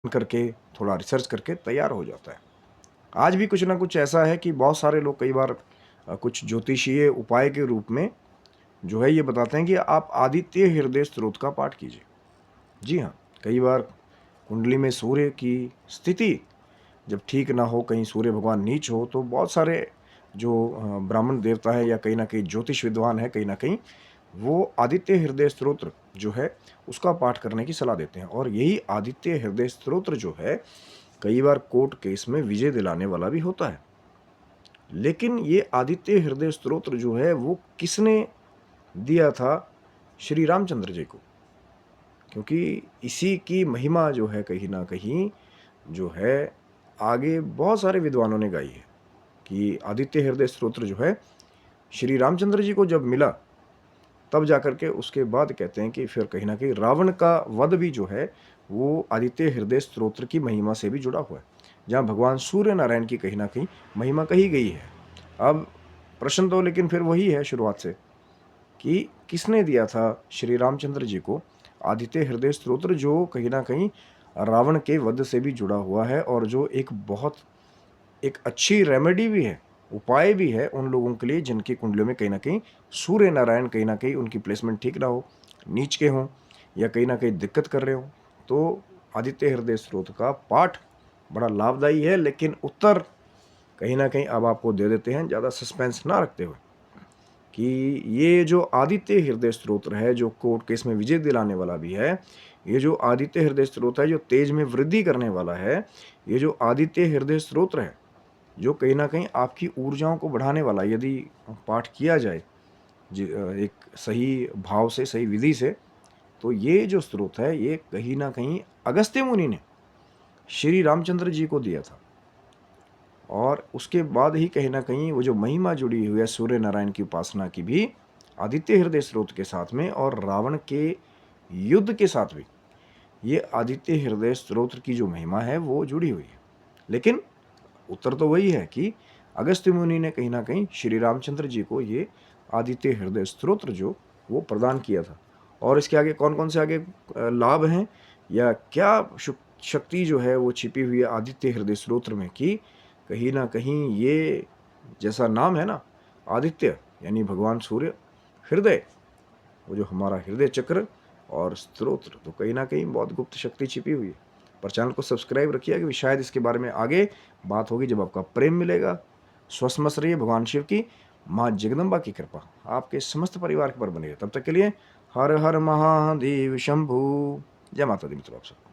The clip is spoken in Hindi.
करके, थोड़ा रिसर्च करके तैयार हो जाता है। आज भी कुछ ना कुछ ऐसा है कि बहुत सारे लोग कई बार कुछ ज्योतिषीय उपाय के रूप में जो है ये बताते हैं कि आप आदित्य हृदय स्तोत्र का पाठ कीजिए। जी हाँ, कई बार कुंडली में सूर्य की स्थिति जब ठीक ना हो, कहीं सूर्य भगवान नीच हो, तो बहुत सारे जो ब्राह्मण देवता है या कहीं न कहीं ज्योतिष विद्वान है, कहीं न कहीं वो आदित्य हृदय स्तोत्र जो है उसका पाठ करने की सलाह देते हैं। और यही आदित्य हृदय स्तोत्र जो है कई बार कोर्ट केस में विजय दिलाने वाला भी होता है। लेकिन ये आदित्य हृदय स्तोत्र जो है वो किसने दिया था? श्री रामचंद्र जी को। क्योंकि इसी की महिमा जो है कहीं न कहीं जो है आगे बहुत सारे विद्वानों ने गाई है कि आदित्य हृदय स्तोत्र जो है श्री रामचंद्र जी को जब मिला, तब जाकर के उसके बाद कहते हैं कि फिर कहीं न कहीं रावण का वध भी जो है वो आदित्य हृदय स्तोत्र की महिमा से भी जुड़ा हुआ है। जहाँ भगवान सूर्य नारायण की कहीं न कहीं महिमा कही गई है। अब प्रश्न तो लेकिन फिर वही है शुरुआत से कि किसने दिया था श्री रामचंद्र जी को आदित्य हृदय स्तोत्र, जो कहीं न कहीं रावण के वध से भी जुड़ा हुआ है और जो एक बहुत एक अच्छी रेमेडी भी है, उपाय भी है उन लोगों के लिए जिनकी कुंडलियों में कहीं न कहीं सूर्य नारायण कहीं न कहीं उनकी प्लेसमेंट ठीक ना हो, नीच के हों या कहीं न कहीं दिक्कत कर रहे हों। तो आदित्य हृदय स्तोत्र का पाठ बड़ा लाभदायी है, लेकिन उत्तर कहीं न कहीं अब आपको दे देते हैं, ज़्यादा सस्पेंस ना रखते हुए, कि ये जो आदित्य हृदय स्तोत्र है, जो कोर्ट केस में विजय दिलाने वाला भी है, ये जो आदित्य हृदय स्तोत्र है, जो तेज में वृद्धि करने वाला है, ये जो आदित्य हृदय स्तोत्र है, जो कहीं न कहीं आपकी ऊर्जाओं को बढ़ाने वाला है, यदि पाठ किया जाए एक सही भाव से, सही विधि से, तो ये जो स्रोत है, ये कहीं न कहीं अगस्त्य मुनि ने श्री रामचंद्र जी को दिया था। और उसके बाद ही कहीं न कहीं वो जो महिमा जुड़ी हुई है सूर्य नारायण की उपासना की भी, आदित्य हृदय स्तोत्र के साथ में और रावण के युद्ध के साथ भी, ये आदित्य हृदय स्तोत्र की जो महिमा है, वो जुड़ी हुई है। लेकिन उत्तर तो वही है कि अगस्त्य मुनि ने कहीं न कहीं श्री रामचंद्र जी को ये आदित्य हृदय स्तोत्र जो वो प्रदान किया था। और इसके आगे कौन-कौन से आगे लाभ हैं या क्या शक्ति जो है वो छिपी हुई है आदित्य हृदय स्तोत्र में, कि कहीं न कहीं ये जैसा नाम है ना आदित्य यानी भगवान सूर्य, हृदय वो जो हमारा हृदय चक्र और स्तोत्र, तो कहीं न कहीं बहुत गुप्त शक्ति छिपी हुई है। पर चैनल को सब्सक्राइब रखिए कि शायद इसके बारे में आगे बात होगी जब आपका प्रेम मिलेगा। स्वस्थ मस्त रहिए, भगवान शिव की, माँ जगदम्बा की कृपा आपके समस्त परिवार के पर बनी रहे। तब तक के लिए हर हर महादेव शंभू। जय माता दी मित्रों आप सब।